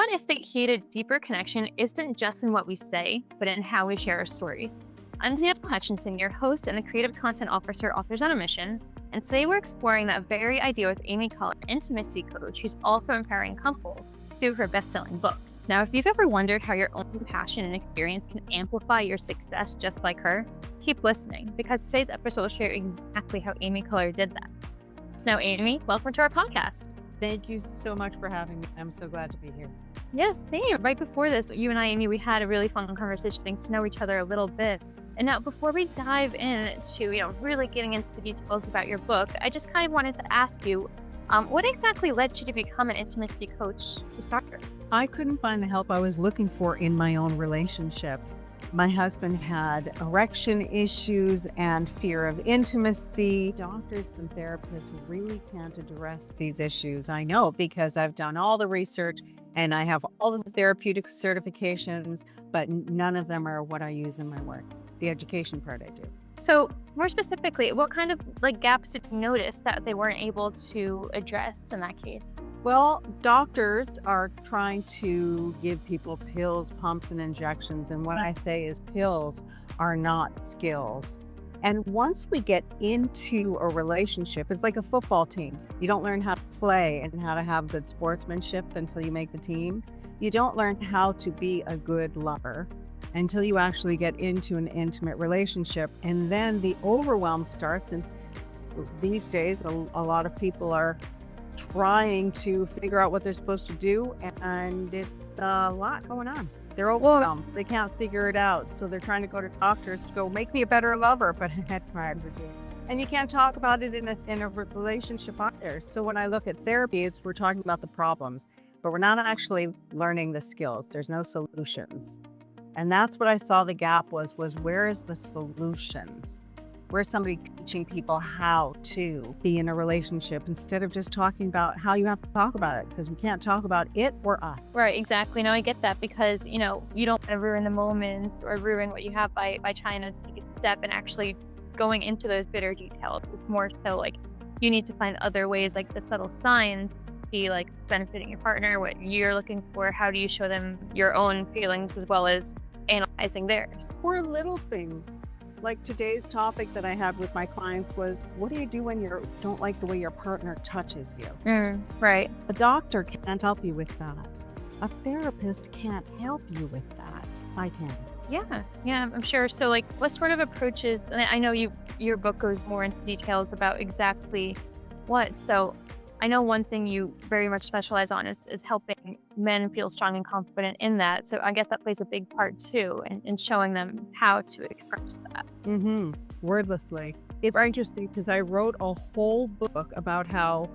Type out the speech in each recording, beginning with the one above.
what if the key to deeper connection isn't just in what we say, but in how we share our stories? I'm Danielle Hutchinson, your host and the creative content officer, Authors on a Mission. And today we're exploring that very idea with Amy Keller, intimacy coach, who's also empowering couples through her best-selling book. Now, if you've ever wondered how your own passion and experience can amplify your success just like her, keep listening, because today's episode will share exactly how Amy Keller did that. Now, Amy, welcome to our podcast. Thank you so much for having me. I'm so glad to be here. Yes, same. Right before this, you and I, Amy, we had a really fun conversation, getting to know each other a little bit. And now, before we dive into, really getting into the details about your book, I just kind of wanted to ask you, what exactly led you to become an intimacy coach to start with? I couldn't find the help I was looking for in my own relationship. My husband had erection issues and fear of intimacy. Doctors and therapists really can't address these issues. I know because I've done all the research and I have all of the therapeutic certifications, but none of them are what I use in my work. The education part I do. So more specifically, what kind of gaps did you notice that they weren't able to address in that case? Well, doctors are trying to give people pills, pumps, and injections. And what I say is pills are not skills. And once we get into a relationship, it's like a football team. You don't learn how to play and how to have good sportsmanship until you make the team. You don't learn how to be a good lover until you actually get into an intimate relationship. And then the overwhelm starts. And these days, a lot of people are trying to figure out what they're supposed to do. And it's a lot going on. They're overwhelmed. They can't figure it out. So they're trying to go to doctors to go, make me a better lover. But that's hard to do. And you can't talk about it in a relationship either. So when I look at therapy, we're talking about the problems, but we're not actually learning the skills. There's no solutions. And that's what I saw the gap was where is the solutions? Where's somebody teaching people how to be in a relationship instead of just talking about how you have to talk about it, because we can't talk about it or us. Right, exactly. No, I get that because, you don't want to ruin the moment or ruin what you have by trying to take a step and actually going into those bitter details. It's more so you need to find other ways, like the subtle signs, be benefiting your partner, what you're looking for, how do you show them your own feelings as well as analyzing theirs. Or little things. Like today's topic that I had with my clients was, what do you do when you don't like the way your partner touches you? Right. A doctor can't help you with that. A therapist can't help you with that. I can. Yeah, I'm sure. So what sort of approaches, and I know your book goes more into details about exactly what, so I know one thing you very much specialize on is helping men feel strong and confident in that. So I guess that plays a big part too in showing them how to express that. Wordlessly. It's interesting because I wrote a whole book about how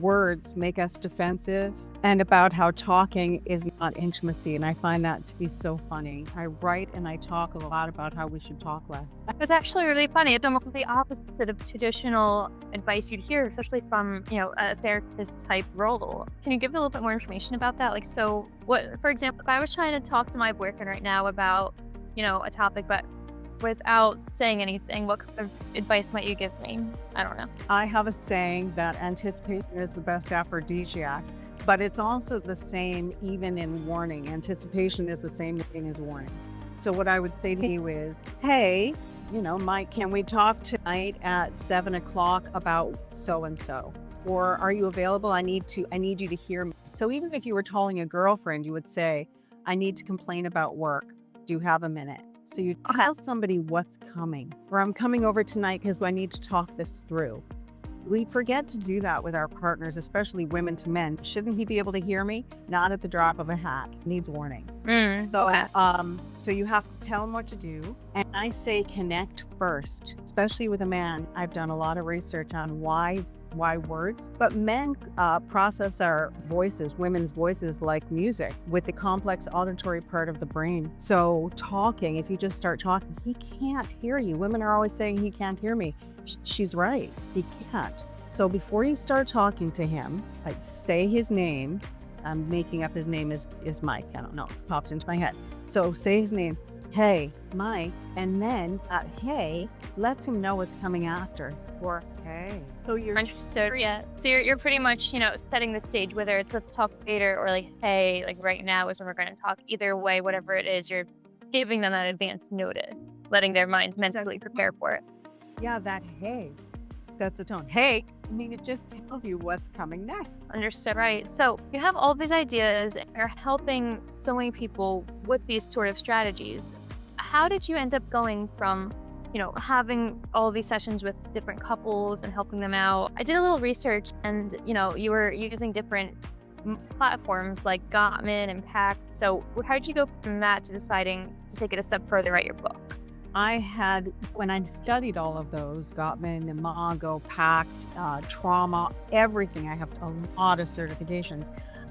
words make us defensive and about how talking is not intimacy. And I find that to be so funny. I write and I talk a lot about how we should talk less. It's actually really funny. It's almost the opposite of traditional advice you'd hear, especially from, a therapist type role. Can you give a little bit more information about that? So what, for example, if I was trying to talk to my boyfriend right now about, a topic, but without saying anything, what kind of advice might you give me? I don't know. I have a saying that anticipation is the best aphrodisiac, but it's also the same even in warning. Anticipation is the same thing as warning. So what I would say to you is, hey, Mike, can we talk tonight at 7:00 about so-and-so? Or are you available? I need you to hear me. So even if you were telling a girlfriend, you would say, I need to complain about work. Do you have a minute? So you tell somebody what's coming, or I'm coming over tonight because I need to talk this through. We forget to do that with our partners, especially women to men. Shouldn't he be able to hear me? Not at the drop of a hat. Needs warning. So you have to tell him what to do. And I say connect first, especially with a man. I've done a lot of research on why words, but men process our voices, women's voices, like music with the complex auditory part of the brain. So talking, if you just start talking, he can't hear you. Women are always saying he can't hear me. She's right. He can't. So before you start talking to him, say his name. I'm making up his name is Mike. I don't know. It pops into my head. So say his name. Hey, Mike. And then hey, lets him know what's coming after. Or, hey, so you're Understood. Yeah. So you're pretty much, setting the stage, whether it's let's talk later or like, hey, like right now is when we're going to talk. Either way, whatever it is, you're giving them that advance notice, letting their minds mentally prepare for it. yeah, that hey, that's the tone. Hey, I mean, it just tells you what's coming next. Understood. Right. So you have all these ideas and are helping so many people with these sort of strategies. How did you end up going from, having all these sessions with different couples and helping them out? I did a little research and, you were using different platforms like Gottman and Pack. So how did you go from that to deciding to take it a step further, write your book? When I studied all of those, Gottman, Imago, Pact, trauma, everything, I have a lot of certifications.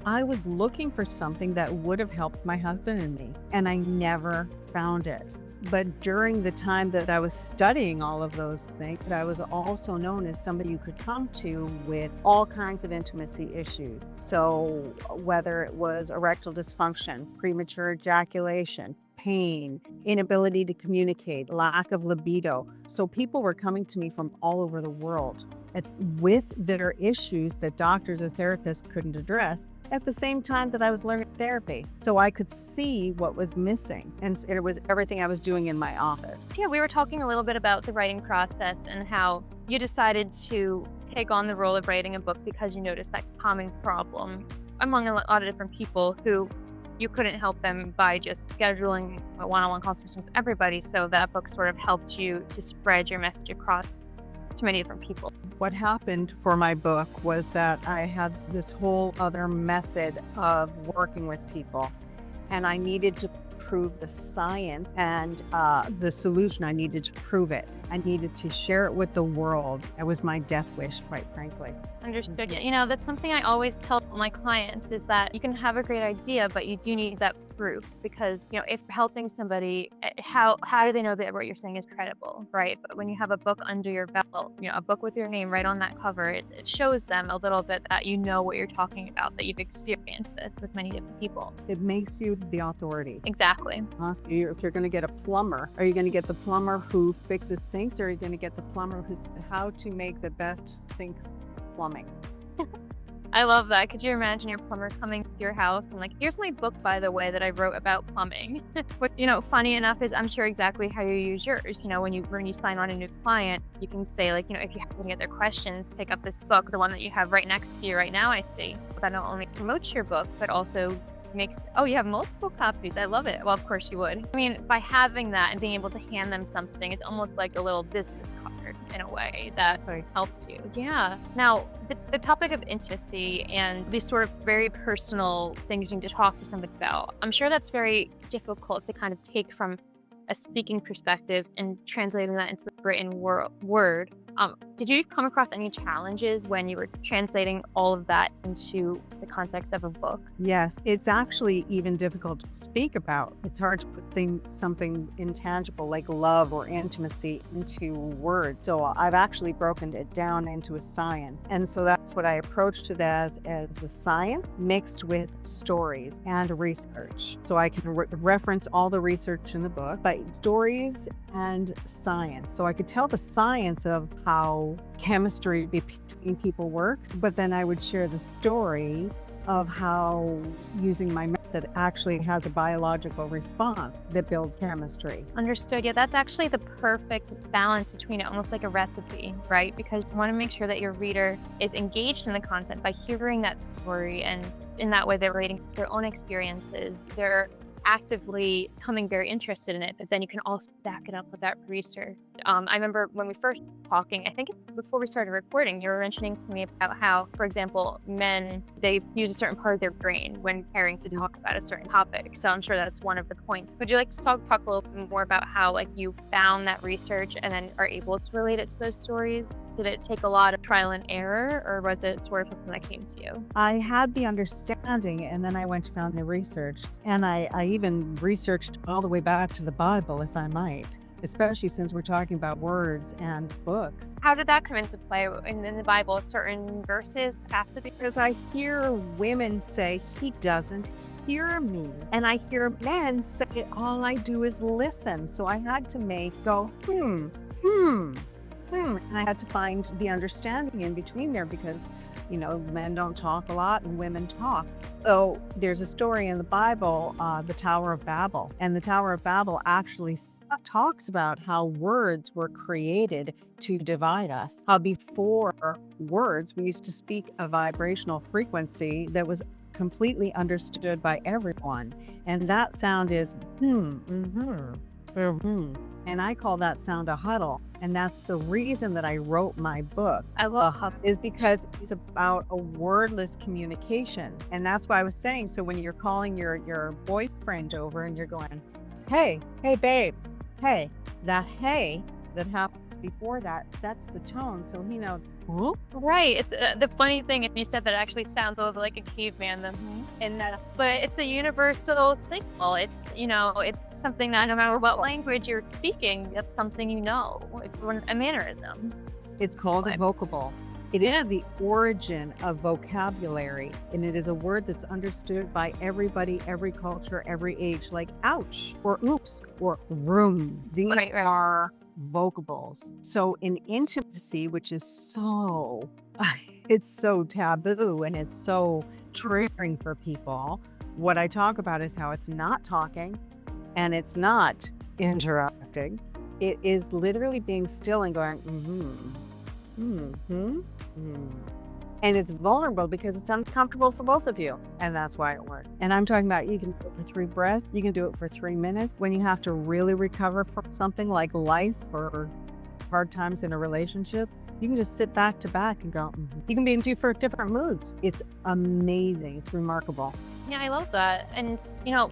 I was looking for something that would have helped my husband and me, and I never found it. But during the time that I was studying all of those things, I was also known as somebody you could come to with all kinds of intimacy issues. So whether it was erectile dysfunction, premature ejaculation, pain, inability to communicate, lack of libido. So people were coming to me from all over the world with their issues that doctors or therapists couldn't address at the same time that I was learning therapy. So I could see what was missing. And it was everything I was doing in my office. So yeah, we were talking a little bit about the writing process and how you decided to take on the role of writing a book because you noticed that common problem among a lot of different people who you couldn't help them by just scheduling a one-on-one consultation with everybody. So that book sort of helped you to spread your message across to many different people. What happened for my book was that I had this whole other method of working with people, and I needed to prove the science and the solution. I needed to prove it. I needed to share it with the world. It was my death wish, quite frankly. Understood. That's something I always tell my clients is that you can have a great idea, but you do need that proof because, if helping somebody, how do they know that what you're saying is credible, right? But when you have a book under your belt, a book with your name right on that cover, it shows them a little bit that you know what you're talking about, that you've experienced this with many different people. It makes you the authority. Exactly. If you're going to get a plumber, are you going to get the plumber who fixes sinks, or are you going to get the plumber who's how to make the best sink plumbing? I love that. Could you imagine your plumber coming to your house and like, here's my book, by the way, that I wrote about plumbing. What, funny enough is I'm sure exactly how you use yours. When you sign on a new client, you can say like, if you have any other questions, pick up this book, the one that you have right next to you right now, I see. That not only promotes your book, but also you have multiple copies. I love it. Well, of course you would. I mean, by having that and being able to hand them something, it's almost like a little business card in a way that helps you. Yeah. Now, the topic of intimacy and these sort of very personal things you need to talk to somebody about, I'm sure that's very difficult to kind of take from a speaking perspective and translating that into the written word. Did you come across any challenges when you were translating all of that into the context of a book? Yes, it's actually even difficult to speak about. It's hard to put something intangible like love or intimacy into words. So I've actually broken it down into a science. And so that's what I approached it as a science mixed with stories and research. So I can reference all the research in the book, but stories and science. So I could tell the science of how chemistry between people works, but then I would share the story of how using my method actually has a biological response that builds chemistry. Understood. Yeah, that's actually the perfect balance between it, almost like a recipe, right? Because you want to make sure that your reader is engaged in the content by hearing that story, and in that way they're relating to their own experiences. They're actively becoming very interested in it, but then you can also back it up with that research. I remember when we first talking, I think before we started recording, you were mentioning to me about how, for example, men, they use a certain part of their brain when caring to talk about a certain topic. So I'm sure that's one of the points. Would you like to talk a little bit more about how you found that research and then are able to relate it to those stories? Did it take a lot of trial and error, or was it sort of something that came to you? I had the understanding, and then I went and found the research, and I even researched all the way back to the Bible, if I might, especially since we're talking about words and books. How did that come into play in the Bible? Certain verses, passages? Because I hear women say, he doesn't hear me. And I hear men say, all I do is listen. So I had to go, And I had to find the understanding in between there because, men don't talk a lot and women talk. So there's a story in the Bible, the Tower of Babel. And the Tower of Babel actually talks about how words were created to divide us. How before words, we used to speak a vibrational frequency that was completely understood by everyone. And that sound is and I call that sound a huddle. And that's the reason that I wrote my book. I love Huddle. Is because it's about a wordless communication. And that's why I was saying, so when you're calling your boyfriend over and you're going, hey, babe, hey, that hey that happens before that sets the tone so he knows. Right. It's the funny thing, if you said that, it actually sounds a little like a caveman, but it's a universal signal. It's, it's something that no matter what language you're speaking, that's something It's a mannerism. It's called a vocable. It is the origin of vocabulary, and it is a word that's understood by everybody, every culture, every age, like ouch, or oops, or room. These are vocables. So in intimacy, which is it's so taboo and it's so triggering for people, what I talk about is how it's not talking and it's not interacting. It is literally being still and going, and it's vulnerable because it's uncomfortable for both of you. And that's why it works. And I'm talking about, you can do it for 3 breaths. You can do it for 3 minutes. When you have to really recover from something like life or hard times in a relationship, you can just sit back to back and go, You can be in 2 different moods. It's amazing. It's remarkable. Yeah, I love that. And,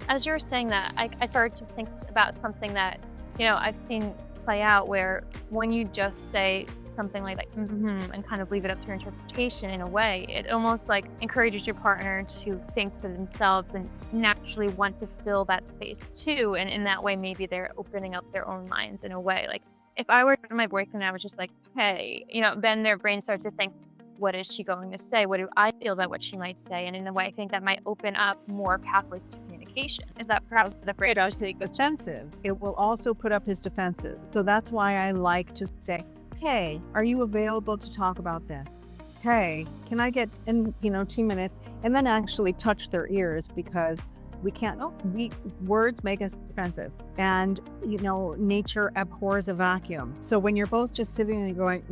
as you were saying that, I started to think about something that, I've seen play out where when you just say something like and kind of leave it up to your interpretation in a way, it almost like encourages your partner to think for themselves and naturally want to fill that space too. And in that way, maybe they're opening up their own minds in a way. Like if I were my boyfriend and I was just like, hey, then their brain starts to think, what is she going to say? What do I feel about what she might say? And in a way, I think that might open up more pathways to communication. Is that perhaps the phrase I was thinking? Defensive. It will also put up his defensive. So that's why I like to say, hey, are you available to talk about this? Hey, can I get in, 2 minutes? And then actually touch their ears because we can't, words make us defensive. And, nature abhors a vacuum. So when you're both just sitting and going,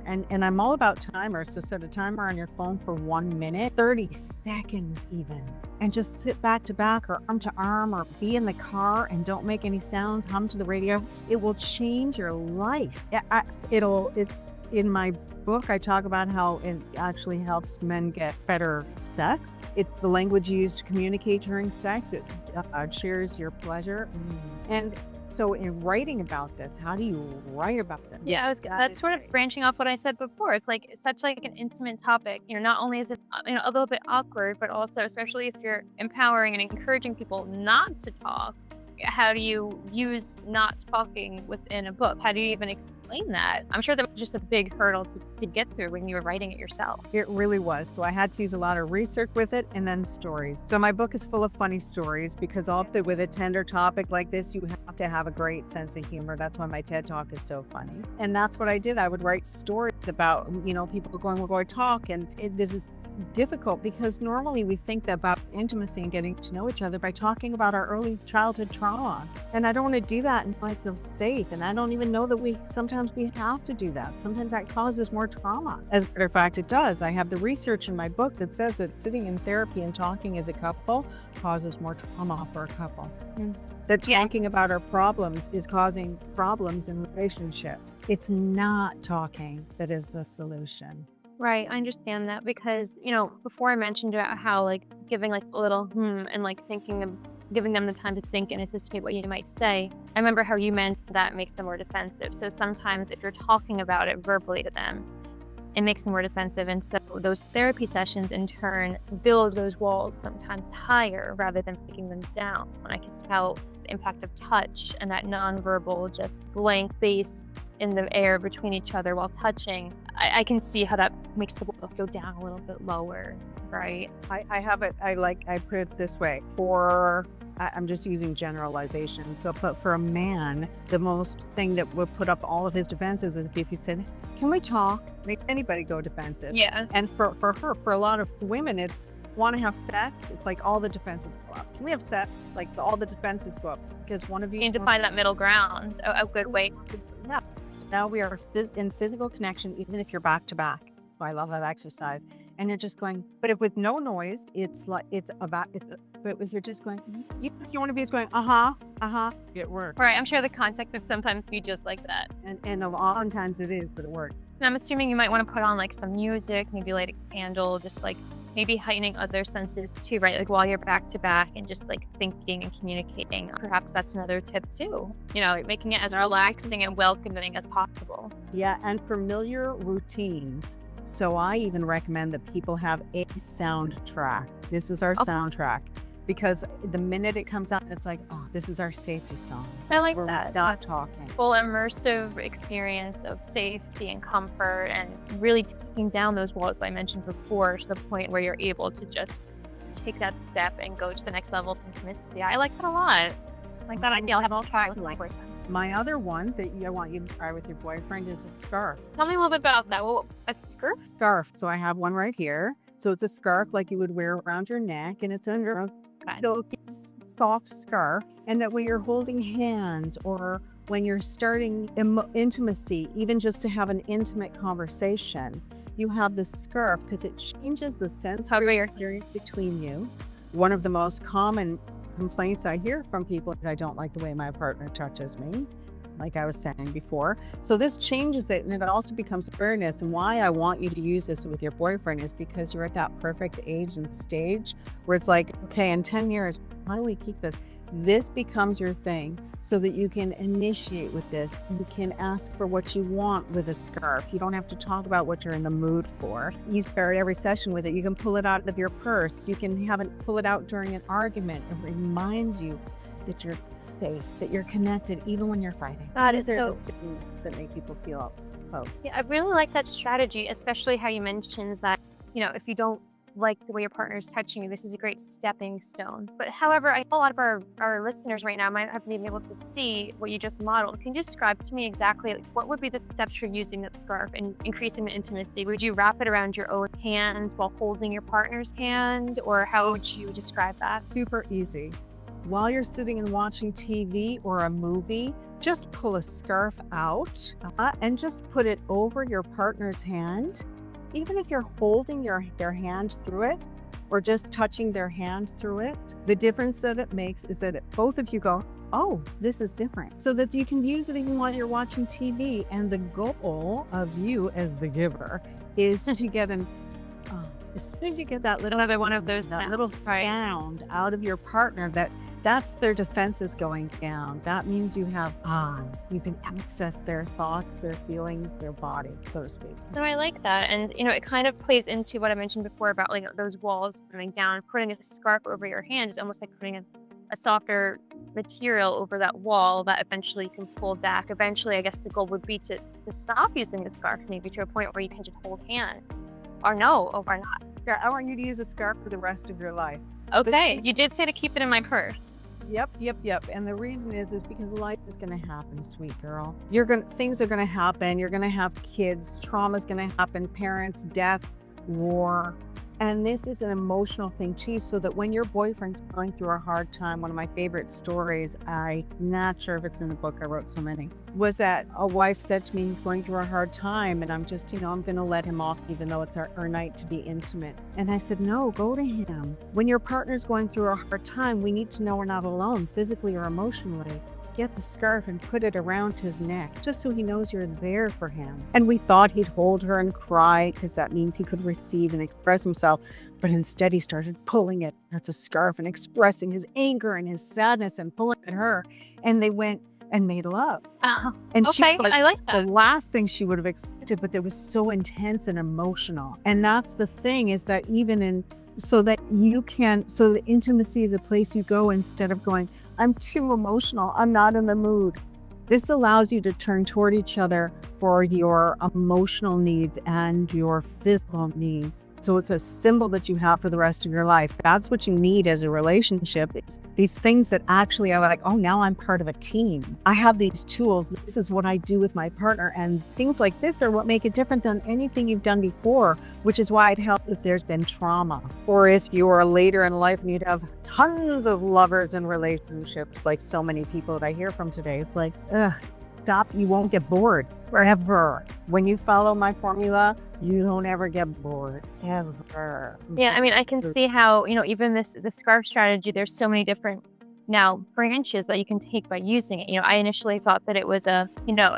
and I'm all about timers. So set a timer on your phone for 1 minute, 30 seconds even. And just sit back to back or arm to arm or be in the car and don't make any sounds, hum to the radio. It will change your life. It's in my book, I talk about how it actually helps men get better sex. It's the language you use to communicate during sex. It shares your pleasure. And so in writing about this, how do you write about this? Yeah, that's sort of branching off what I said before. It's like such like an intimate topic. Not only is it a little bit awkward, but also especially if you're empowering and encouraging people not to talk. How do you use not talking within a book? How do you even explain that? I'm sure that was just a big hurdle to get through when you were writing it yourself. It really was. So I had to use a lot of research with it and then stories. So my book is full of funny stories because often with a tender topic like this, you have to have a great sense of humor. That's why my TED Talk is so funny. And that's what I did. I would write stories about, people going, we're going to talk. And this is difficult because normally we think about intimacy and getting to know each other by talking about our early childhood trauma. And I don't want to do that until I feel safe. And I don't even know that sometimes we have to do that. Sometimes that causes more trauma. As a matter of fact, it does. I have the research in my book that says that sitting in therapy and talking as a couple causes more trauma for a couple. That talking about our problems is causing problems in relationships. It's not talking that is the solution. Right, I understand that because, before I mentioned about how like giving like a little and like giving them the time to think and anticipate what you might say. I remember how you meant that makes them more defensive. So sometimes if you're talking about it verbally to them, it makes them more defensive. And so those therapy sessions in turn build those walls sometimes higher rather than breaking them down. And I can tell the impact of touch and that nonverbal, just blank space in the air between each other while touching. I can see how that makes the walls go down a little bit lower, right? I have it, I put it this way. For I'm just using generalization. So, but for a man, the most thing that would put up all of his defenses is if he said, "Can we talk?" Make anybody go defensive. Yeah. And for her, for a lot of women, it's want to have sex. It's like all the defenses go up. Can we have sex? Like all the defenses go up because one of you You need to find that middle ground, a good way. Yeah. So now we are in physical connection, even if you're back to back. So I love that exercise. And you're just going, but if with no noise, it's like, but if you're just going, you want to be just going, it works. Right. I'm sure the context would sometimes be just like that. And a lot of times it is, but it works. And I'm assuming you might want to put on like some music, maybe light a candle, just like maybe heightening other senses too, right? Like while you're back to back and just like thinking and communicating. Perhaps that's another tip too, making it as relaxing and welcoming as possible. Yeah. And familiar routines. So I even recommend that people have a soundtrack. This is our soundtrack, because the minute it comes out, it's like, oh, this is our safety song. I like We're that. not talking. Full immersive experience of safety and comfort, and really taking down those walls I mentioned before to the point where you're able to just take that step and go to the next level of intimacy. I like that a lot. I like that idea. I'll have all try with my boyfriend. My other one that I want you to try with your boyfriend is a scarf. Tell me a little bit about that. Well, a scarf? Scarf. So I have one right here. So it's a scarf like you would wear around your neck, and it's under a silky, soft scarf. And that when you're holding hands or when you're starting intimacy, even just to have an intimate conversation, you have the scarf because it changes the sense of experience between you. One of the most common complaints I hear from people that I don't like the way my partner touches me, like I was saying before. So this changes it, and it also becomes awareness. And why I want you to use this with your boyfriend is because you're at that perfect age and stage where it's like, okay, in 10 years, how do we keep this? This becomes your thing so that you can initiate with this. You can ask for what you want with a scarf. You don't have to talk about what you're in the mood for. You start every session with it. You can pull it out of your purse. You can pull it out during an argument. It reminds you that you're safe, that you're connected, even when you're fighting. That is so things that make people feel close. Yeah, I really like that strategy, especially how you mentioned that, if you don't like the way your partner is touching you, this is a great stepping stone. But however, I know a lot of our listeners right now might have been able to see what you just modeled. Can you describe to me exactly what would be the steps for using that scarf and increasing the intimacy? Would you wrap it around your own hands while holding your partner's hand, or how would you describe that? Super easy. While you're sitting and watching TV or a movie, just pull a scarf out and just put it over your partner's hand. Even if you're holding their hand through it or just touching their hand through it, the difference that it makes is that both of you go, oh, this is different. So that you can use it even while you're watching TV. And the goal of you as the giver is to get as soon as you get that little, another one of those little sound out of your partner, that's their defenses going down. That means you can access their thoughts, their feelings, their body, so to speak. So I like that. And, it kind of plays into what I mentioned before about like those walls coming down. Putting a scarf over your hand is almost like putting a softer material over that wall that eventually you can pull back. Eventually, I guess the goal would be to stop using the scarf, maybe to a point where you can just hold hands. Or not. Yeah, I want you to use a scarf for the rest of your life. Okay, you did say to keep it in my purse. Yep. And the reason is because life is going to happen, sweet girl. Things are going to happen. You're going to have kids. Trauma's going to happen. Parents, death, war. And this is an emotional thing too, so that when your boyfriend's going through a hard time, one of my favorite stories, I'm not sure if it's in the book, I wrote so many, was that a wife said to me, he's going through a hard time and I'm just, I'm going to let him off even though it's our night to be intimate. And I said, no, go to him. When your partner's going through a hard time, we need to know we're not alone, physically or emotionally. Get the scarf and put it around his neck, just so he knows you're there for him. And we thought he'd hold her and cry because that means he could receive and express himself. But instead he started pulling it at the scarf and expressing his anger and his sadness and pulling at her. And they went and made love. And okay, I like that. The last thing she would have expected, but it was so intense and emotional. And that's the thing, is that so the intimacy is the place you go instead of going, I'm too emotional, I'm not in the mood. This allows you to turn toward each other for your emotional needs and your physical needs. So it's a symbol that you have for the rest of your life. That's what you need as a relationship. It's these things that actually are like, oh, now I'm part of a team. I have these tools. This is what I do with my partner. And things like this are what make it different than anything you've done before, which is why it helps if there's been trauma. Or if you're later in life and you'd have tons of lovers and relationships, like so many people that I hear from today. It's like, ugh, stop. You won't get bored forever. When you follow my formula, you don't ever get bored, ever. Yeah, I mean, I can see how, even the scarf strategy, there's so many different now branches that you can take by using it. I initially thought that it was a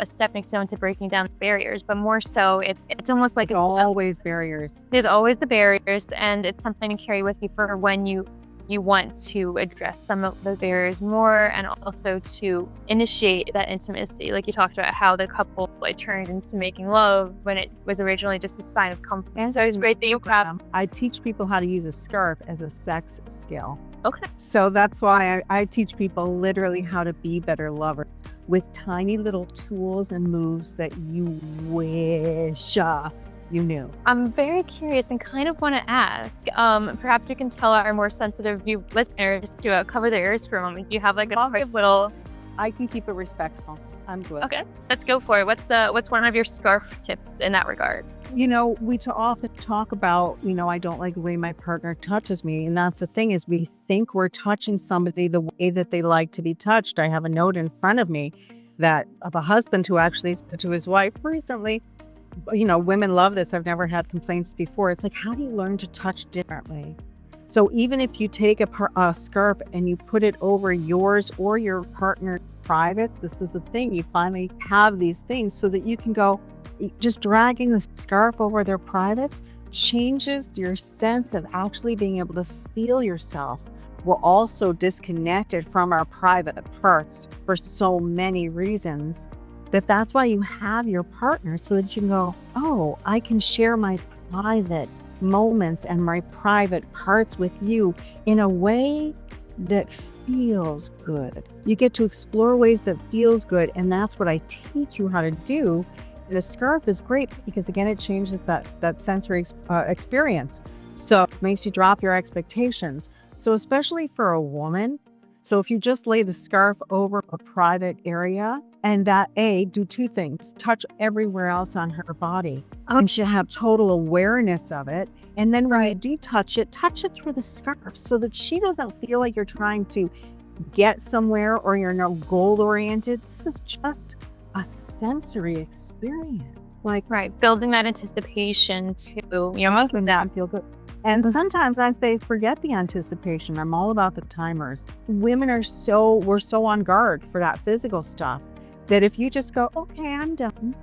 stepping stone to breaking down barriers, but more so it's almost like There's always barriers. There's always the barriers, and it's something to carry with you for when you want to address some of the barriers more, and also to initiate that intimacy. Like you talked about how the couple turned into making love when it was originally just a sign of comfort. And so it's great that you have. I teach people how to use a scarf as a sex skill. Okay. So that's why I teach people literally how to be better lovers with tiny little tools and moves that you wish you knew. I'm very curious and kind of want to ask, perhaps you can tell our more sensitive listeners to cover their ears for a moment. Do you have like a little... I can keep it respectful. I'm good. Okay, let's go for it. What's one of your scarf tips in that regard? We often talk about, I don't like the way my partner touches me. And that's the thing, is we think we're touching somebody the way that they like to be touched. I have a note in front of me of a husband who actually said to his wife recently, women love this. I've never had complaints before. It's like, how do you learn to touch differently? So even if you take a scarf and you put it over yours or your partner's private, this is the thing. You finally have these things so that you can go, just dragging the scarf over their privates changes your sense of actually being able to feel yourself. We're also disconnected from our private parts for so many reasons. That's why you have your partner, so that you can go, oh, I can share my private moments and my private parts with you in a way that feels good. You get to explore ways that feels good, and that's what I teach you how to do. The scarf is great because, again, it changes that sensory experience. So it makes you drop your expectations. So especially for a woman, so if you just lay the scarf over a private area, and do two things: touch everywhere else on her body, and she'll have total awareness of it. And then when you do touch it through the scarf, so that she doesn't feel like you're trying to get somewhere or you're not goal oriented. This is just a sensory experience. Building that anticipation to, most of that feel good. And sometimes I say, forget the anticipation. I'm all about the timers. Women we're so on guard for that physical stuff that if you just go, okay, I'm done.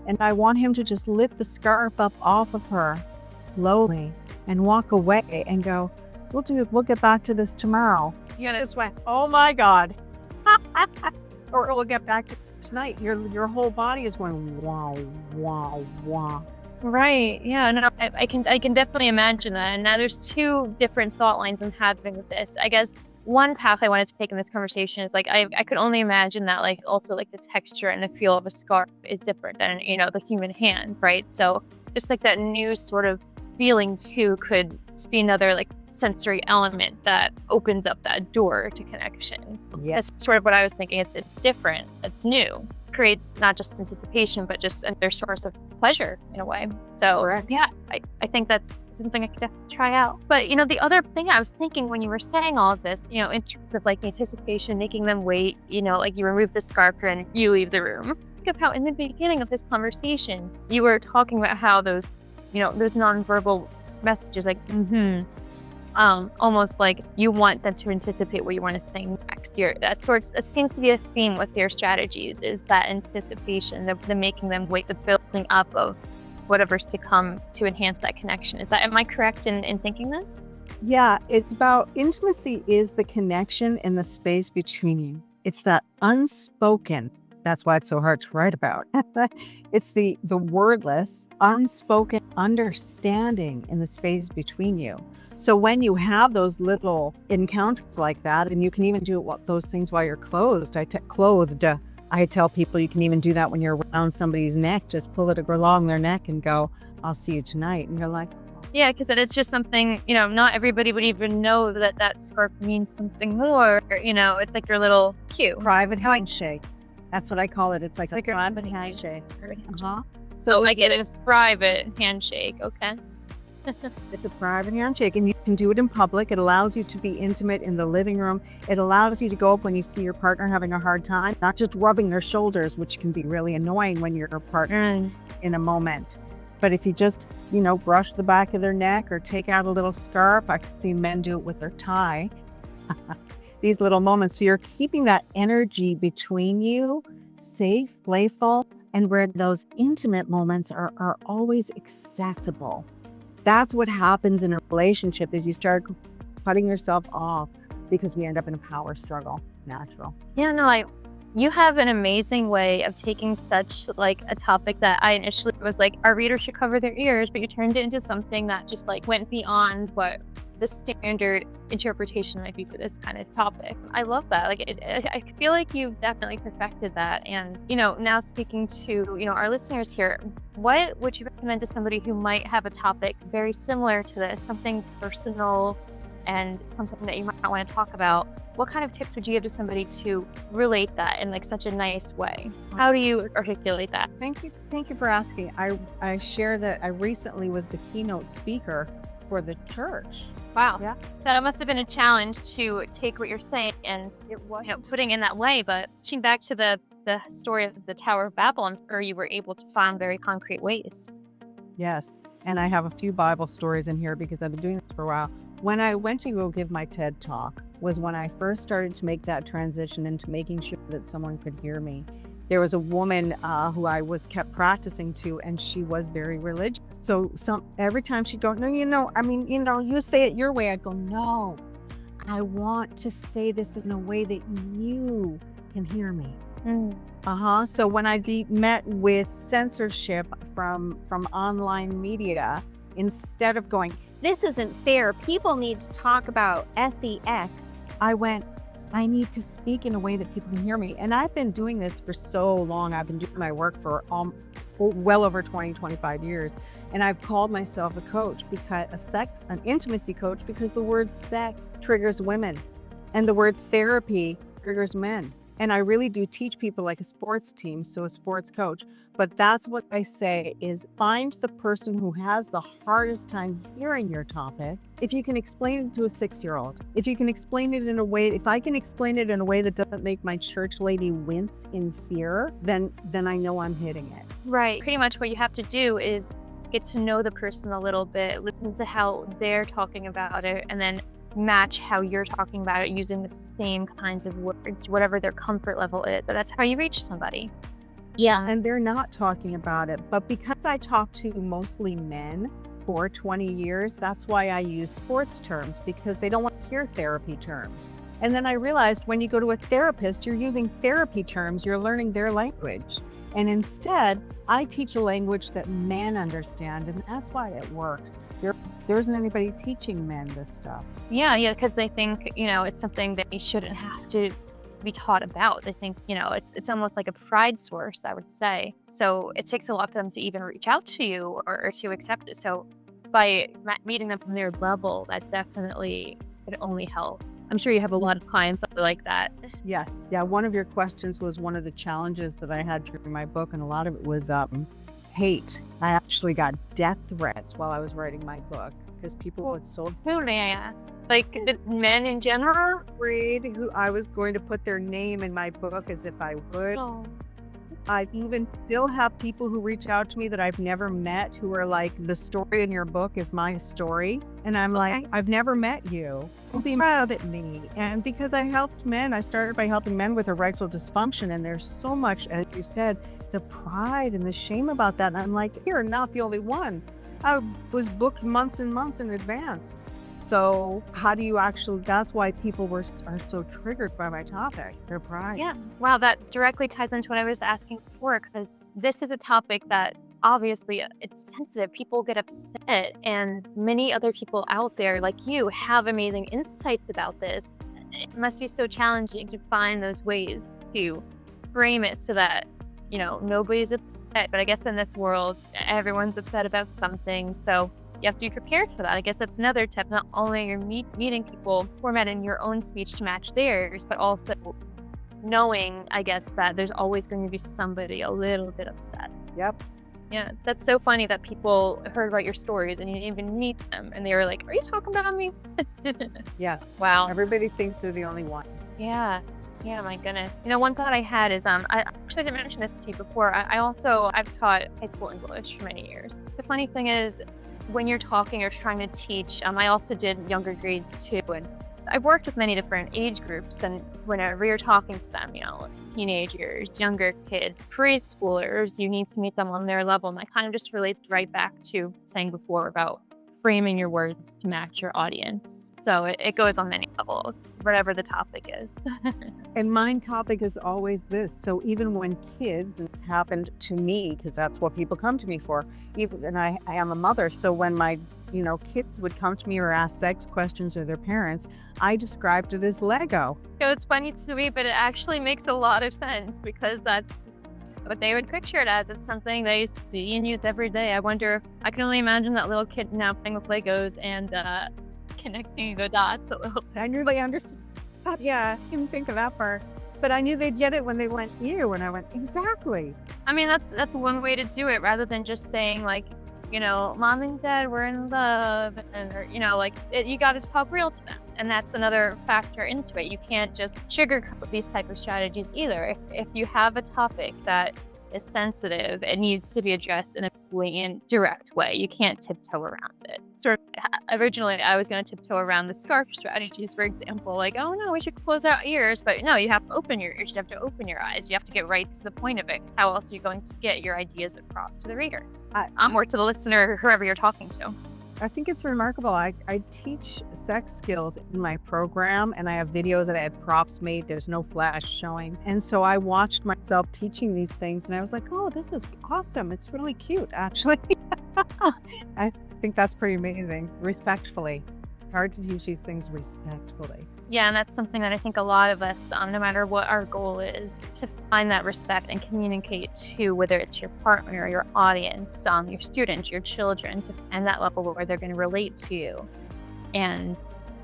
And I want him to just lift the scarf up off of her slowly and walk away and go, we'll get back to this tomorrow. Yeah, that's why. Oh my God. Or we'll get back to tonight. Your whole body is going, wow, wow, wow. Right. Yeah. No, I can definitely imagine that. And now there's two different thought lines I'm having with this. I guess one path I wanted to take in this conversation is I could only imagine that also the texture and the feel of a scarf is different than the human hand, right? So just that new sort of feeling too could be another sensory element that opens up that door to connection. Yes. That's sort of what I was thinking. It's different. It's new. Creates not just anticipation, but just another source of pleasure in a way. So yeah, I think that's something I could definitely try out. But the other thing I was thinking when you were saying all of this, in terms of anticipation, making them wait, you remove the scarf and you leave the room. Think of how in the beginning of this conversation, you were talking about how those nonverbal messages almost you want them to anticipate what you want to say next. It seems to be a theme with your strategies, is that anticipation, the making them wait, the building up of whatever's to come to enhance that connection. Am I correct in thinking that? Yeah, it's about intimacy is the connection in the space between you. It's that unspoken. That's why it's so hard to write about. It's the wordless, unspoken understanding in the space between you. So when you have those little encounters like that, and you can even do those things while you're clothed. I tell people you can even do that when you're around somebody's neck. Just pull it along their neck and go, I'll see you tonight. And you're like, Yeah, because it's just something, not everybody would even know that that scarf means something more. It's like your little cue. private handshake. That's what I call it. It's like a private handshake. So like it is private handshake, okay? It's a private handshake, and you can do it in public. It allows you to be intimate in the living room. It allows you to go up when you see your partner having a hard time, not just rubbing their shoulders, which can be really annoying when you're a partner in a moment. But if you just, brush the back of their neck or take out a little scarf, I can see men do it with their tie. These little moments. So you're keeping that energy between you safe, playful, and where those intimate moments are always accessible. That's what happens in a relationship is you start cutting yourself off because we end up in a power struggle. Natural. Yeah, no, you have an amazing way of taking such like a topic that I initially was like, our readers should cover their ears, but you turned it into something that just like went beyond what the standard interpretation might be for this kind of topic. I love that. I feel like you've definitely perfected that. And, now speaking to, our listeners here, what would you recommend to somebody who might have a topic very similar to this, something personal and something that you might not want to talk about? What kind of tips would you give to somebody to relate that in like such a nice way? How do you articulate that? Thank you for asking. I share that I recently was the keynote speaker for the church. Wow. Yeah. That must have been a challenge to take what you're saying and putting in that way. But reaching back to the story of the Tower of Babel, I'm sure you were able to find very concrete ways. Yes. And I have a few Bible stories in here because I've been doing this for a while. When I went to go give my TED Talk was when I first started to make that transition into making sure that someone could hear me. There was a woman who I kept practicing to, and she was very religious. So every time she'd go, no, you say it your way. I'd go, no, I want to say this in a way that you can hear me. So when I met with censorship from online media, instead of going, this isn't fair, people need to talk about sex, I went, I need to speak in a way that people can hear me. And I've been doing this for so long. I've been doing my work for well over 25 years. And I've called myself a coach, an intimacy coach, because the word sex triggers women and the word therapy triggers men. And I really do teach people like a sports team, so a sports coach. But that's what I say is find the person who has the hardest time hearing your topic. If you can explain it to a 6-year-old, if I can explain it in a way that doesn't make my church lady wince in fear, then I know I'm hitting it. Right. Pretty much what you have to do is get to know the person a little bit, listen to how they're talking about it, and then match how you're talking about it using the same kinds of words, whatever their comfort level is. And that's how you reach somebody. Yeah. And they're not talking about it. But because I talk to mostly men for 20 years, that's why I use sports terms, because they don't want to hear therapy terms. And then I realized when you go to a therapist, you're using therapy terms, you're learning their language. And instead, I teach a language that men understand, and that's why it works. There isn't anybody teaching men this stuff. Yeah, because they think, it's something that they shouldn't have to be taught about. They think, it's almost like a pride source, I would say. So it takes a lot for them to even reach out to you or to accept it. So by meeting them from their level, that definitely could only help. I'm sure you have a lot of clients like that. Yes. Yeah. One of your questions was one of the challenges that I had during my book, and a lot of it was hate. I actually got death threats while I was writing my book because people would Who may I ask? Like the men in general? Afraid who I was going to put their name in my book as if I would. Oh. I even still have people who reach out to me that I've never met who are like, the story in your book is my story. And I'm like, I've never met you. Don't be proud at me. And because I helped men, I started by helping men with erectile dysfunction. And there's so much, as you said, the pride and the shame about that. And I'm like, you're not the only one. I was booked months and months in advance. So how do you that's why people are so triggered by my topic, their pride. Yeah. Wow, that directly ties into what I was asking before, because this is a topic that obviously it's sensitive. People get upset, and many other people out there like you have amazing insights about this. It must be so challenging to find those ways to frame it so that, nobody's upset. But I guess in this world, everyone's upset about something. So you have to be prepared for that. I guess that's another tip. Not only you're meeting people, formatting your own speech to match theirs, but also knowing, I guess, that there's always going to be somebody a little bit upset. Yep. Yeah, that's so funny that people heard about your stories and you didn't even meet them. And they were like, are you talking about me? Yeah. Wow. Everybody thinks they're the only one. Yeah. Yeah, my goodness. One thought I had is, I actually didn't mention this to you before. I've taught high school English for many years. The funny thing is, when you're talking or trying to teach, I also did younger grades too. And I've worked with many different age groups. And whenever you're talking to them, teenagers, younger kids, preschoolers, you need to meet them on their level. And that kind of just relates right back to saying before about framing your words to match your audience. So it goes on many levels, whatever the topic is. And my topic is always this. So even when kids, and it's happened to me, because that's what people come to me for, and I am a mother. So when my kids would come to me or ask sex questions or their parents, I described it as Lego. It's funny to me, but it actually makes a lot of sense because that's what they would picture it as. It's something they see in youth every day. I can only imagine that little kid now playing with Legos and connecting the dots a little. I knew they understood. Yeah, I didn't think of that part. But I knew they'd get it when they went, ew, and I went, exactly. I mean, that's one way to do it rather than just saying like, mom and dad were in love, and you got to talk real to them. And that's another factor into it. You can't just sugarcoat these type of strategies either. If you have a topic that is sensitive, it needs to be addressed in a blatant, direct way. You can't tiptoe around it. Originally, I was going to tiptoe around the scarf strategies, for example, like, oh no, we should close our ears. But no, you have to open your ears. You have to open your eyes. You have to get right to the point of it. How else are you going to get your ideas across to the reader? Or to the listener, whoever you're talking to. I think it's remarkable. I teach sex skills in my program, and I have videos that I had props made. There's no flash showing. And so I watched myself teaching these things, and I was like, oh, this is awesome. It's really cute, actually. I think that's pretty amazing. Respectfully. Hard to teach these things respectfully. Yeah, and that's something that I think a lot of us, no matter what our goal is, to find that respect and communicate to, whether it's your partner, your audience, your students, your children, to find that level where they're going to relate to you, and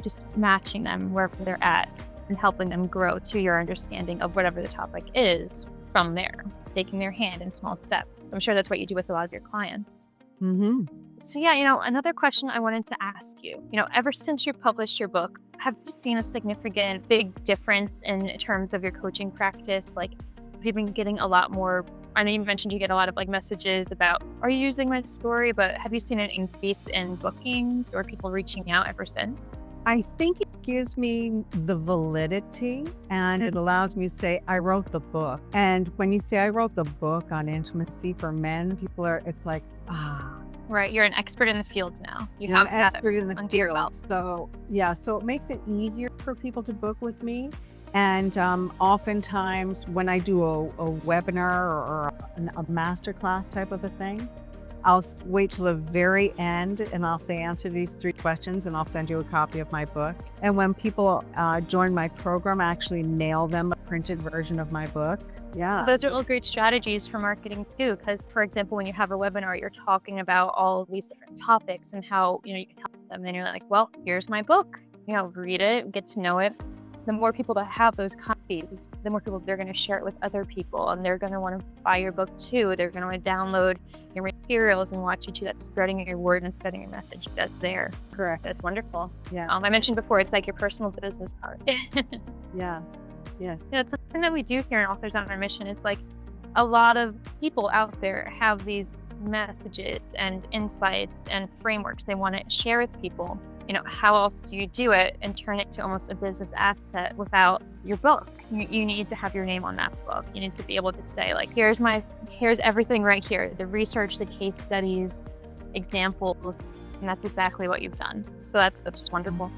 just matching them wherever they're at and helping them grow to your understanding of whatever the topic is from there, taking their hand in small steps. I'm sure that's what you do with a lot of your clients. Mm-hmm. So yeah, another question I wanted to ask you, ever since you published your book, have you seen a significant big difference in terms of your coaching practice? Like, have you been getting a lot more? I know you mentioned you get a lot of messages about, are you using my story? But have you seen an increase in bookings or people reaching out ever since? I think it gives me the validity, and it allows me to say, I wrote the book. And when you say I wrote the book on intimacy for men, it's like, Right, you're an expert in the field now. You have an expert in the under your belt. So it makes it easier for people to book with me. And oftentimes when I do a webinar or a masterclass type of a thing, I'll wait till the very end and I'll say, answer these 3 questions, and I'll send you a copy of my book. And when people join my program, I actually mail them a printed version of my book. Yeah. Those are all great strategies for marketing too, because for example, when you have a webinar, you're talking about all of these different topics and how, you can help them. Then you're like, well, here's my book, read it, get to know it. The more people that have those copies, the more people they're going to share it with other people, and they're going to want to buy your book too. They're going to want to download your materials and watch you do that, spreading your word and spreading your message just there. Correct. That's wonderful. Yeah. I mentioned before, it's like your personal business card. Yeah. Yes. It's something that we do here in Authors on a Mission. It's like a lot of people out there have these messages and insights and frameworks they want to share with people. How else do you do it and turn it to almost a business asset without your book? You need to have your name on that book. You need to be able to say, like, here's everything right here. The research, the case studies, examples, and that's exactly what you've done. So that's just wonderful.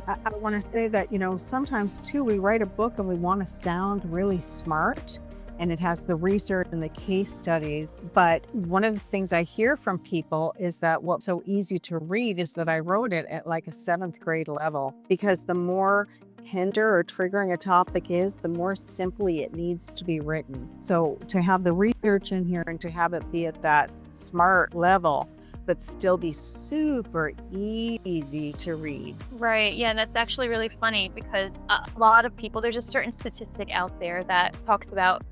I want to say that, sometimes too, we write a book and we want to sound really smart, and it has the research and the case studies. But one of the things I hear from people is that what's so easy to read is that I wrote it at like a 7th grade level, because the more tender or triggering a topic is, the more simply it needs to be written. So to have the research in here and to have it be at that smart level, but still be super easy to read. Right. Yeah. And that's actually really funny because a lot of people, there's a certain statistic out there that talks about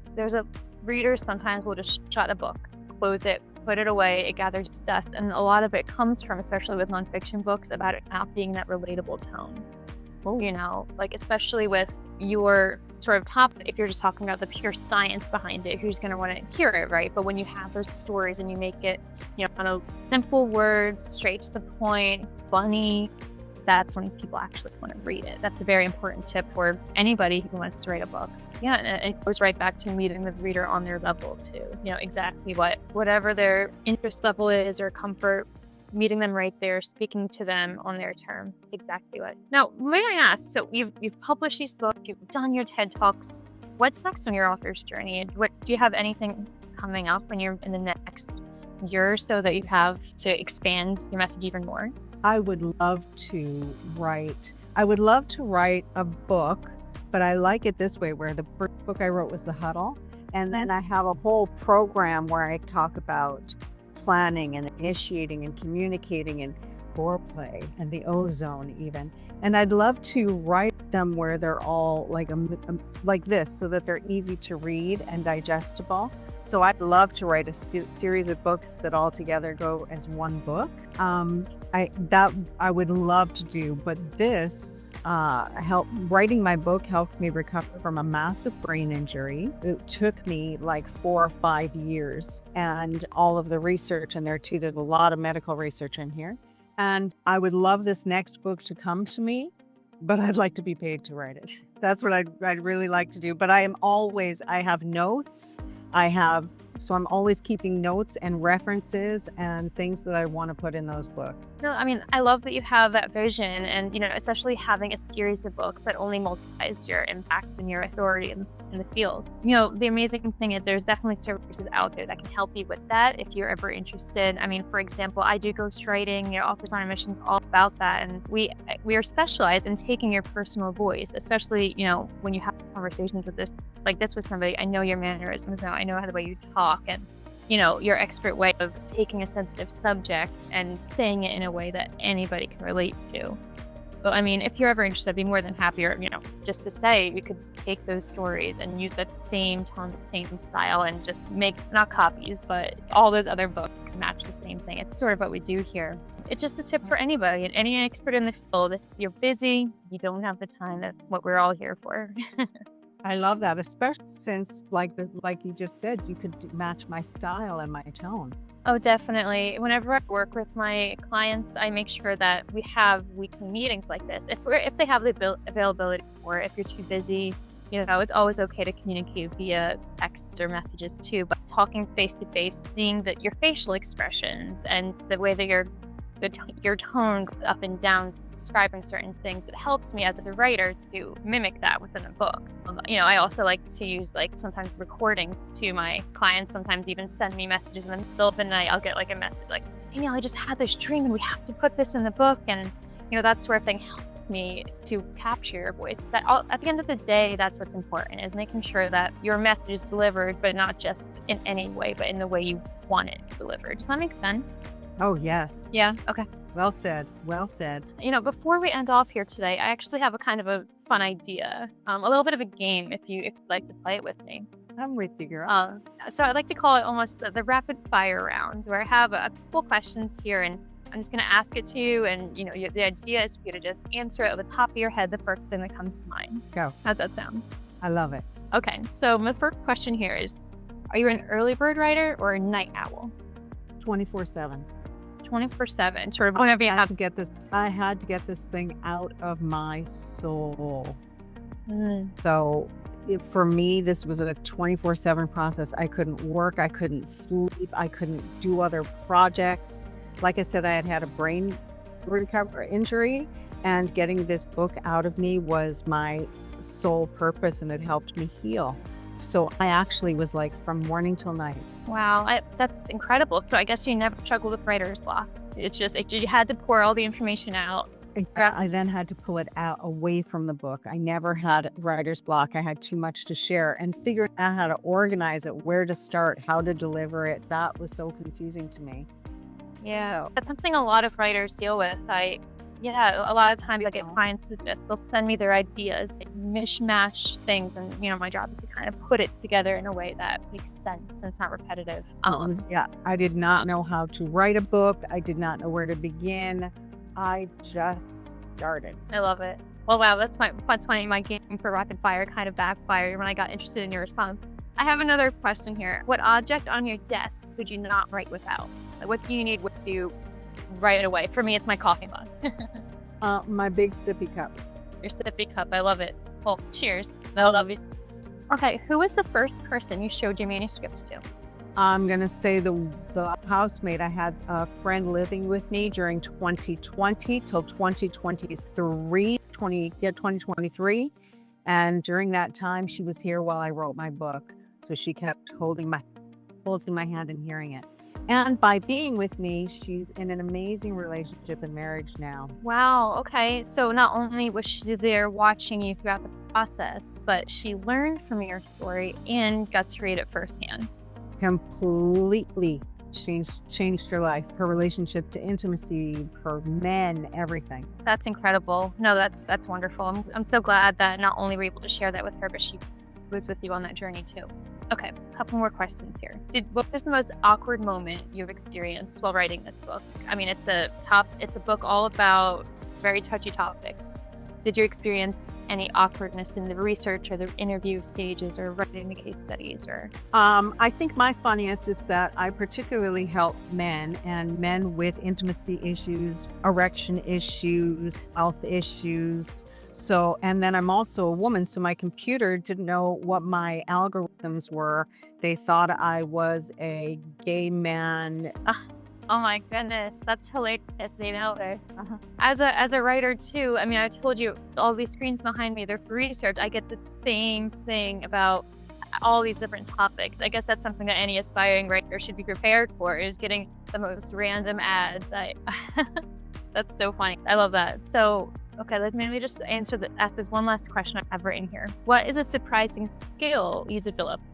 readers sometimes will just shut a book, close it, put it away, it gathers dust. And a lot of it comes from, especially with nonfiction books, about it not being that relatable tone. You know, like especially with your sort of topic, if you're just talking about the pure science behind it, who's going to want to hear it, right? But when you have those stories and you make it, on a simple words, straight to the point, funny, that's when people actually want to read it. That's a very important tip for anybody who wants to write a book. Yeah, and it goes right back to meeting the reader on their level too. Exactly whatever their interest level is or comfort, meeting them right there, speaking to them on their terms. It's exactly what. Now, may I ask, so you've published these books, you've done your TED Talks. What's next on your author's journey? Do you have anything coming up when you're in the next year or so that you have to expand your message even more? I would love to write a book, but I like it this way, where the first book I wrote was the Huddle. And then I have a whole program where I talk about planning and initiating and communicating and foreplay and the ozone even. And I'd love to write them where they're all like this, so that they're easy to read and digestible. So I'd love to write a series of books that all together go as one book. I would love to do, but this writing my book helped me recover from a massive brain injury. It took me like 4 or 5 years, and all of the research in there too. There's a lot of medical research in here, and I would love this next book to come to me, but I'd like to be paid to write it. That's what I'd really like to do. But I have notes. So I'm always keeping notes and references and things that I want to put in those books. No, I mean, I love that you have that vision, and especially having a series of books that only multiplies your impact and your authority in the field. The amazing thing is there's definitely services out there that can help you with that if you're ever interested. I mean, for example, I do ghostwriting. Authors on a Mission is all about that, and we are specialized in taking your personal voice, especially when you have conversations with this with somebody. I know your mannerisms now. I know the way you talk, and your expert way of taking a sensitive subject and saying it in a way that anybody can relate to. So, I mean, if you're ever interested, I'd be more than happy, just to say we could take those stories and use that same tone, same style, and just make, not copies, but all those other books match the same thing. It's sort of what we do here. It's just a tip for anybody and any expert in the field. If you're busy, you don't have the time, that's what we're all here for. I love that, especially since, like you just said, you could match my style and my tone. Oh, definitely. Whenever I work with my clients, I make sure that we have weekly meetings like this. If they have the availability, or if you're too busy, it's always okay to communicate via texts or messages too. But talking face to face, seeing that your facial expressions and the way that your tone goes up and down describing certain things, it helps me as a writer to mimic that within a book. I also like to use sometimes recordings to my clients, sometimes even send me messages in the middle of the night. I'll get a message like, Danielle, I just had this dream and we have to put this in the book. And that sort of thing helps me to capture your voice. At the end of the day, that's what's important, is making sure that your message is delivered, but not just in any way, but in the way you want it delivered. Does that make sense? Oh, yes. Yeah. Okay. Well said. Well said. Before we end off here today, I actually have a kind of a fun idea, a little bit of a game if you'd like to play it with me. I'm with you, girl. So I'd like to call it almost the rapid fire round, where I have a couple questions here, and I'm just going to ask it to you. And, the idea is for you to just answer it at the top of your head, the first thing that comes to mind. Go. How's that sound? I love it. Okay. So my first question here is, are you an early bird writer or a night owl? 24/7. 24/7, sort of whenever you have to get this. I had to get this thing out of my soul. So for me, this was a 24/7 process. I couldn't work. I couldn't sleep. I couldn't do other projects. Like I said, I had a brain recovery injury, and getting this book out of me was my sole purpose, and it helped me heal. So I actually was from morning till night. Wow, that's incredible. So I guess you never struggled with writer's block. It's just you had to pour all the information out, I then had to pull it out away from the book. I never had writer's block. I had too much to share, and figuring out how to organize it, where to start, how to deliver it. That was so confusing to me. Yeah, that's something a lot of writers deal with. A lot of times I get clients who they'll send me their ideas, like mishmash things, and my job is to kind of put it together in a way that makes sense and it's not repetitive. I did not know how to write a book. I did not know where to begin. I just started. I love it. Well, wow, that's funny. My game for rapid fire kind of backfired when I got interested in your response. I have another question here. What object on your desk could you not write without? Like, what do you need with you right away? For me, it's my coffee mug. My big sippy cup. Your sippy cup. I love it. Well, cheers. That'll obviously. Okay, who was the first person you showed your manuscripts to? I'm going to say the housemate. I had a friend living with me during 2020 till 2023. And during that time, she was here while I wrote my book. So she kept holding my hand and hearing it. And by being with me, she's in an amazing relationship and marriage now. Wow. Okay. So not only was she there watching you throughout the process, but she learned from your story and got to read it firsthand. Completely changed her life, her relationship to intimacy, her men, everything. That's incredible. No, that's wonderful. I'm so glad that not only were you able to share that with her, but she was with you on that journey too. Okay, a couple more questions here. What was the most awkward moment you've experienced while writing this book? I mean, it's a book all about very touchy topics. Did you experience any awkwardness in the research or the interview stages or writing the case studies? Or I think my funniest is that I particularly help men with intimacy issues, erection issues, health issues. So, and then I'm also a woman, so my computer didn't know what my algorithms were. They thought I was a gay man. Oh my goodness, that's hilarious, Danielle. As a writer too, I mean, I told you all these screens behind me, they're for research. I get the same thing about all these different topics. I guess that's something that any aspiring writer should be prepared for, is getting the most random ads. That's so funny. I love that. So, okay, let me just ask this one last question I've written here. What is a surprising skill you developed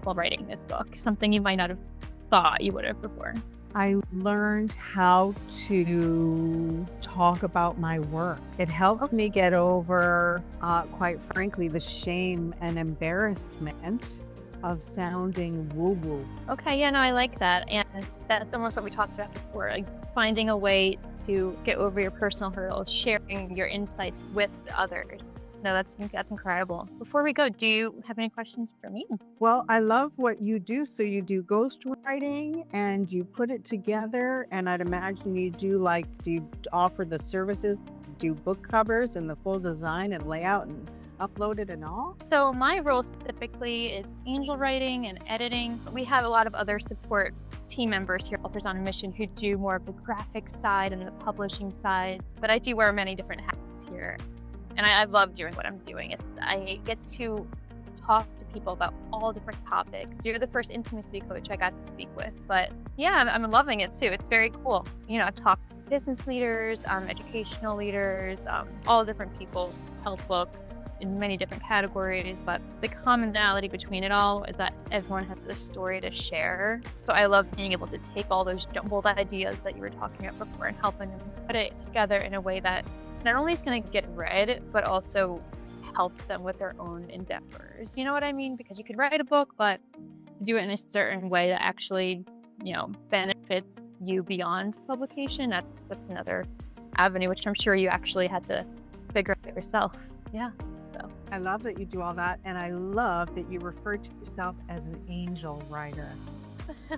while writing this book? Something you might not have thought you would have before. I learned how to talk about my work. It helped me get over, quite frankly, the shame and embarrassment of sounding woo-woo. Okay, yeah, no, I like that. And that's almost what we talked about before, like finding a way to get over your personal hurdles, sharing your insights with others. No, that's incredible. Before we go, do you have any questions for me? Well, I love what you do. So you do ghostwriting and you put it together, and I'd imagine do you offer the services, do book covers and the full design and layout and upload it and all? So my role specifically is angel writing and editing. We have a lot of other support team members here, Authors on a Mission, who do more of the graphic side and the publishing sides, but I do wear many different hats here. And I love doing what I'm doing. I get to talk to people about all different topics. You're the first intimacy coach I got to speak with. But yeah, I'm loving it too. It's very cool. I've talked to business leaders, educational leaders, all different people, health books in many different categories. But the commonality between it all is that everyone has a story to share. So I love being able to take all those jumbled ideas that you were talking about before and helping them put it together in a way that not only is going to get read, but also helps them with their own endeavors. You know what I mean? Because you could write a book, but to do it in a certain way that actually, benefits you beyond publication, that's another avenue, which I'm sure you actually had to figure out yourself. Yeah. So I love that you do all that. And I love that you refer to yourself as an angel writer.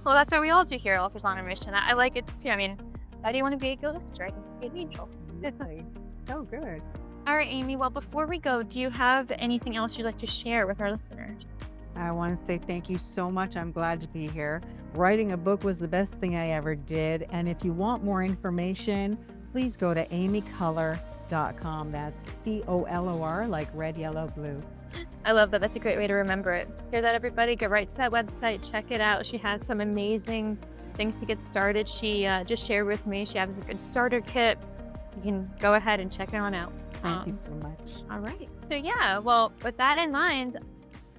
Well, that's what we all do here at Authors on a Mission. I like it too. I mean, why do you want to be a ghost, right? Be an angel. Really? So good. All right, Amy. Well, before we go, do you have anything else you'd like to share with our listeners? I want to say thank you so much. I'm glad to be here. Writing a book was the best thing I ever did. And if you want more information, please go to amycolor.com. That's COLOR, like red, yellow, blue. I love that. That's a great way to remember it. Hear that, everybody? Go right to that website. Check it out. She has some amazing things to get started. She just shared with me. She has a good starter kit. you can go ahead and check it on out. Thank you so much. All right. So yeah, well, with that in mind,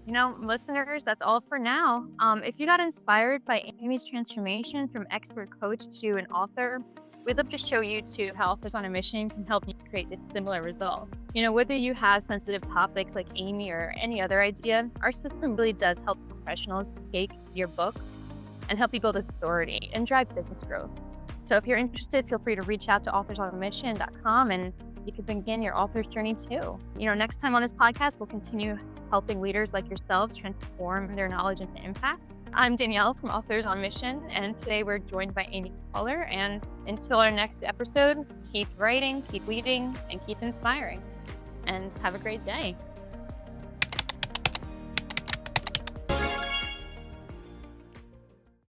listeners, that's all for now. If you got inspired by Amy's transformation from expert coach to an author, we'd love to show you too how Authors on a Mission can help you create a similar result. Whether you have sensitive topics like Amy or any other idea, our system really does help professionals take your books and help you build authority and drive business growth. So if you're interested, feel free to reach out to authorsonamission.com and you can begin your author's journey too. Next time on this podcast, we'll continue helping leaders like yourselves transform their knowledge into impact. I'm Danielle from Authors on Mission, and today we're joined by Amy Caller. And until our next episode, keep writing, keep leading, and keep inspiring. And have a great day.